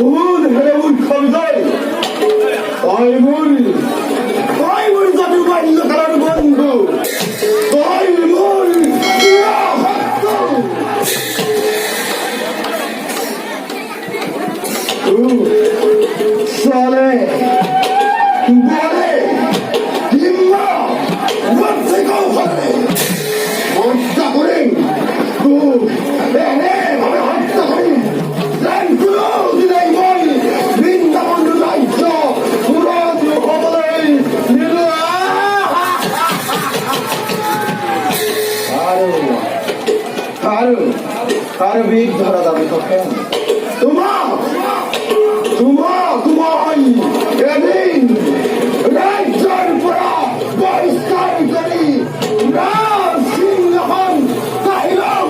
বহুত হেরে উৎসব যায় তাই মূল যাবি বাল্য খেলার বন্ধু তাই মূল চলে বলে কিংবা থেকেও হবে হত্যা করে ভাবে হত্যা করি বৃন্দাবন রাজ্য পুরোন কবলে নিল আর বীর ধরা যাবে তোকে তোমার এদিন রাজ্যের পুরা পরিষ্কার করি সিংহন চাইলাম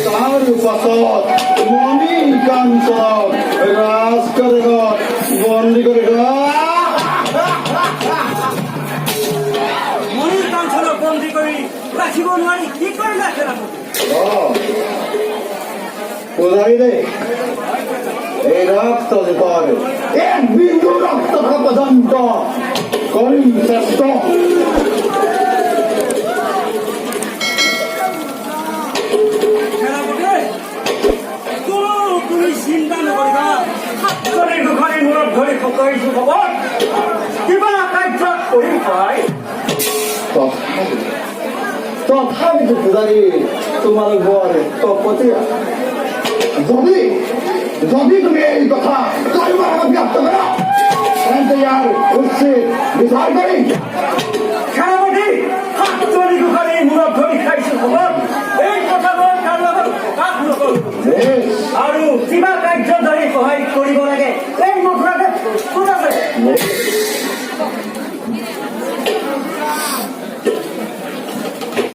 তার পাশত মণি কাঞ্চন রাজ করে বন্দি করে মণি কাঞ্চন বন্দি করি রাখিব নোৱাৰি কি কৰিলা সেনাপতি কোথায় রে এই রক্ত যে করে এক বিন্দু রক্ত পর্যন্ত করি শ্রেষ্ঠ তুমি চিন্তা নকৰিবা হাতৰে দুখনে মূৰত ধৰি ফুকাইছো খবৰ কিবা কাৰ্য কৰি পাই তথাপিতো পূজাৰী তোমাৰ ঘৰে তপতি যদি তুমি এই কথা কাৰোবাৰ আগত ব্যক্ত কৰা তেন্তে ইয়াৰ উচিত বিচাৰ কৰি সেনাপতি হাতৰে দুখনে মূৰত ধৰি খাইছো খবৰ এই কথা মই কাৰো আগত প্ৰকাশ নকৰো আৰু কিবা কাৰ্য ধৰি সহায় কৰিব লাগে এই মুখতে প্ৰস্তুত আছে